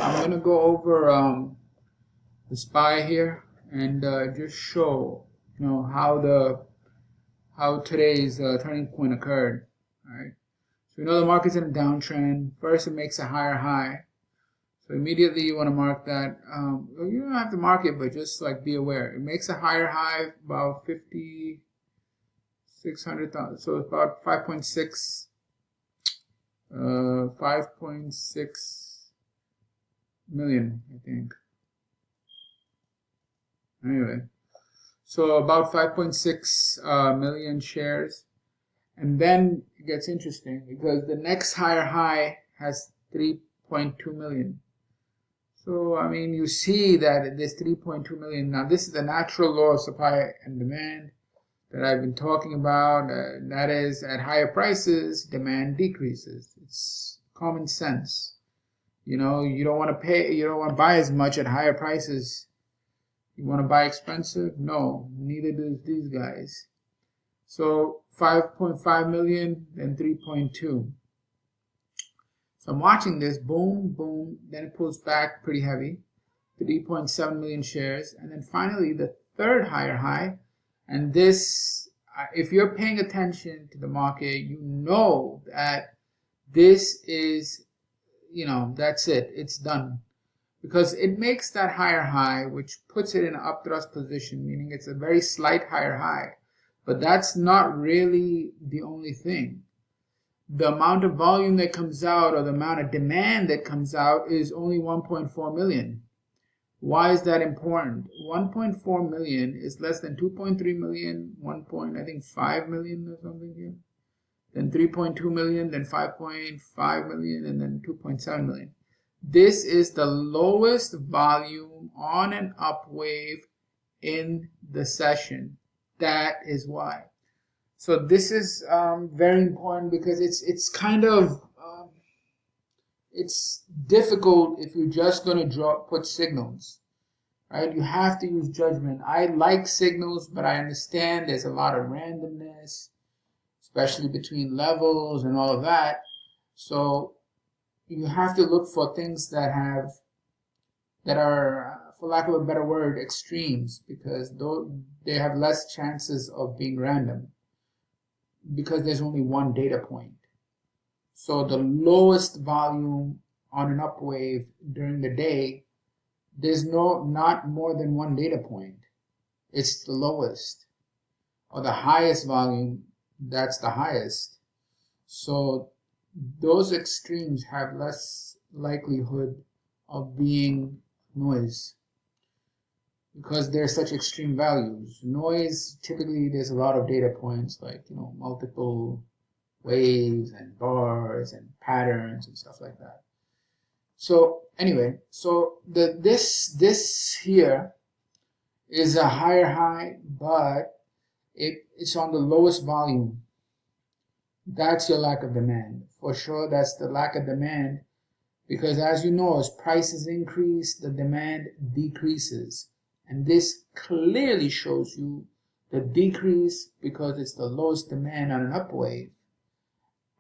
I'm going to go over the SPY here and just show how today's turning point occurred. All right. So we know the market's in a downtrend. First, it makes a higher high. So immediately you want to mark that. You don't have to mark it, but just like be aware. It makes a higher high about 5,600,000. So it's about 5.6 million, I think. Anyway, so about 5.6 million shares. And then it gets interesting because the next higher high has 3.2 million. So, I mean, you see that this 3.2 million, now this is the natural law of supply and demand that I've been talking about. That is, at higher prices, demand decreases. It's common sense. You know, you don't want to buy as much at higher prices. You want to buy expensive? No, neither do these guys. So 5.5 million, then 3.2. So I'm watching this, boom, boom, then it pulls back pretty heavy, 3.7 million shares, and then finally the third higher high, and this, if you're paying attention to the market, you know that this is, that's it, it's done. Because it makes that higher high, which puts it in an upthrust position, meaning it's a very slight higher high. But that's not really the only thing. The amount of volume that comes out or the amount of demand that comes out is only 1.4 million. Why is that important? 1.4 million is less than 2.3 million, 5 million or something here. Then 3.2 million, then 5.5 million, and then 2.7 million. This is the lowest volume on an up wave in the session. That is why. So this is very important because it's kind of it's difficult if you're just going to put signals, right? You have to use judgment. I like signals, but I understand there's a lot of randomness, especially between levels and all of that. So you have to look for things that are, for lack of a better word, extremes, because they have less chances of being random, because there's only one data point. So the lowest volume on an up wave during the day, there's not more than one data point. It's the lowest. Or the highest volume, that's the highest. So those extremes have less likelihood of being noise because they're such extreme values. Noise, typically there's a lot of data points like, multiple waves and bars and patterns and stuff like that. So anyway, so this here is a higher high, but it's on the lowest volume. That's your lack of demand. For sure, that's the lack of demand, because as you know, as prices increase, the demand decreases. And this clearly shows you the decrease because it's the lowest demand on an up wave.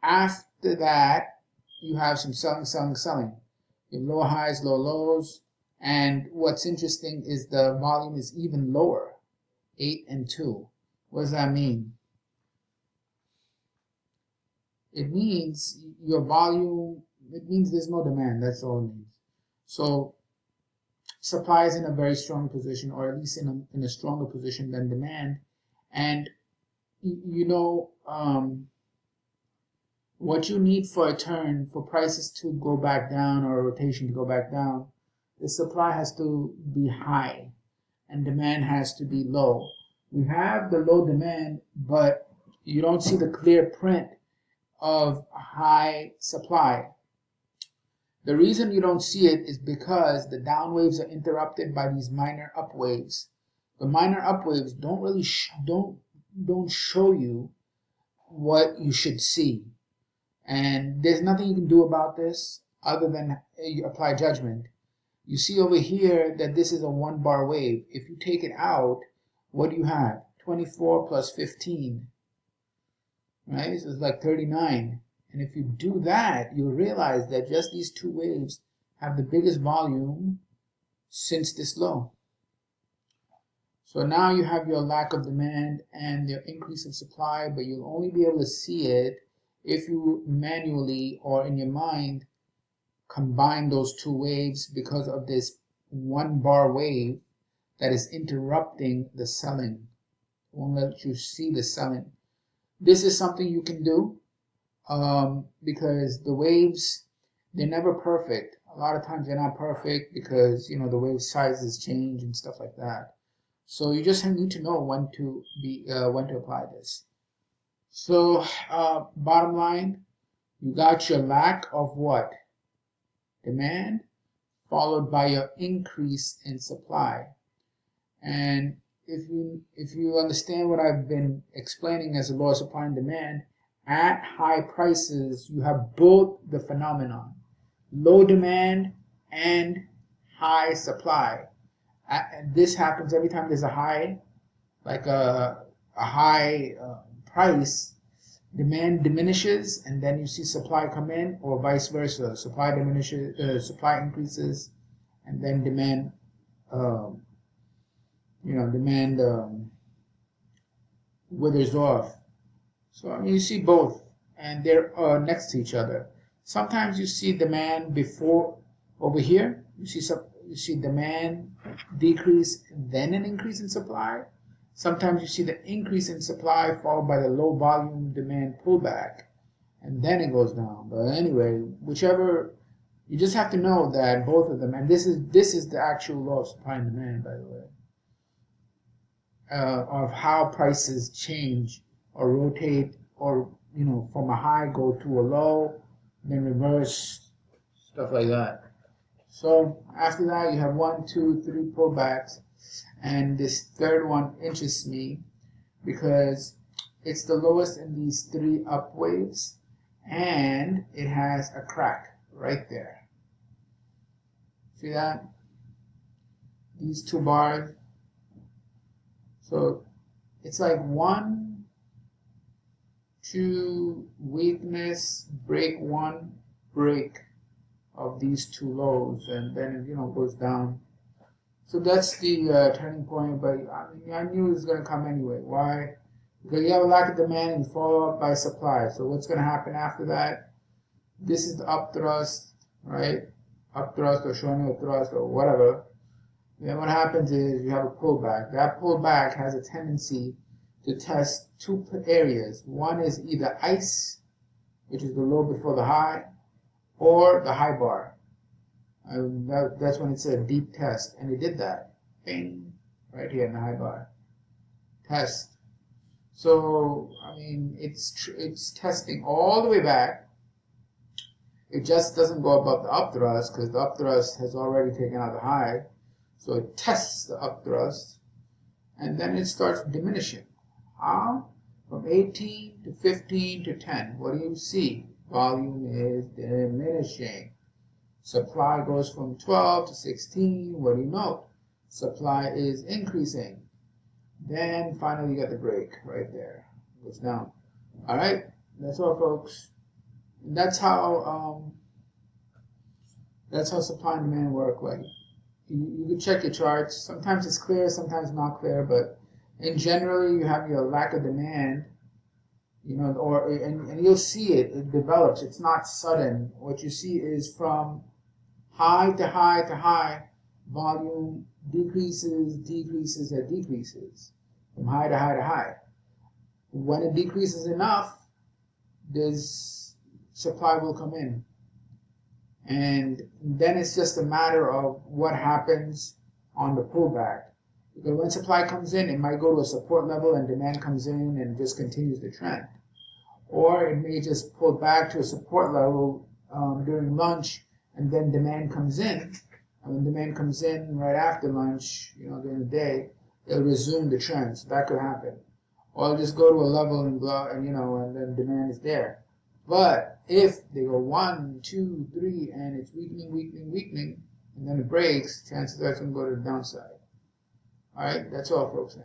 After that, you have some selling. You have low highs, low lows. And what's interesting is the volume is even lower, 8 and 2. What does that mean? It means your volume, it means there's no demand. That's all it means. So supply is in a very strong position, or at least in a stronger position than demand. And what you need for a turn, for prices to go back down or a rotation to go back down, the supply has to be high and demand has to be low. We have the low demand, but you don't see the clear print of high supply. The reason you don't see it is because the down waves are interrupted by these minor up waves. The minor up waves don't really don't show you what you should see, and there's nothing you can do about this other than you apply judgment. You see over here that this is a 1 bar wave. If you take it out, what do you have? 24 plus 15, right? So it's like 39. And if you do that, you'll realize that just these two waves have the biggest volume since this low. So now you have your lack of demand and your increase of supply, but you'll only be able to see it if you manually or in your mind combine those two waves because of this 1 bar wave that is interrupting the selling. It won't let you see the selling. This is something you can do because the waves, they're never perfect. A lot of times they're not perfect because, you know, the wave sizes change and stuff like that. So you just need to know when to apply this. So bottom line, you got your lack of what? Demand, followed by your increase in supply. And if you understand what I've been explaining as a law of supply and demand, at high prices you have both the phenomenon, low demand and high supply. This happens every time there's a high, like a high price, demand diminishes and then you see supply come in, or vice versa. Supply diminishes, supply increases, and then demand, withers off. So I mean, you see both, and they're next to each other. Sometimes you see demand before over here. You see demand decrease, then an increase in supply. Sometimes you see the increase in supply followed by the low volume demand pullback, and then it goes down. But anyway, whichever, you just have to know that both of them, and this is the actual law of supply and demand, by the way, of how prices change or rotate, or from a high go to a low, then reverse, stuff like that. So after that, you have 1, 2, 3 pullbacks, and this third one interests me because it's the lowest in these 3 up waves, and it has a crack right there. See that? These 2 bars. So it's like 1, 2 weakness, break, 1 break of these 2 lows, and then it goes down. So that's the turning point. But I knew it was going to come anyway. Why? Because you have a lack of demand and follow up by supply. So what's going to happen after that? This is the up thrust, right? Up thrust or Shoneil thrust or whatever. Then what happens is you have a pullback. That pullback has a tendency to test 2 areas. One is either ice, which is the low before the high, or the high bar. That's when it's a deep test, and it did that. Bing, right here in the high bar. Test. So I mean, it's testing all the way back. It just doesn't go above the up thrust because the up thrust has already taken out the high. So it tests the up thrust, and then it starts diminishing. How? From 18 to 15 to 10. What do you see? Volume is diminishing. Supply goes from 12 to 16. What do you note? Supply is increasing. Then finally you get the break right there. It goes down. All right, that's all, folks. And that's how supply and demand work. Like you can check your charts. Sometimes it's clear, sometimes not clear, but in general you have your lack of demand. And you'll see it develops. It's not sudden. What you see is from high to high to high, volume decreases, decreases, and decreases. From high to high to high. When it decreases enough, this supply will come in. And then it's just a matter of what happens on the pullback. Because when supply comes in, it might go to a support level and demand comes in and just continues the trend. Or it may just pull back to a support level during lunch, and then demand comes in. And when demand comes in right after lunch, during the day, it'll resume the trend. So that could happen. Or it'll just go to a level and then demand is there. But if they go 1, 2, 3, and it's weakening, and then it breaks, chances are it's going to go to the downside. All right, that's all, folks.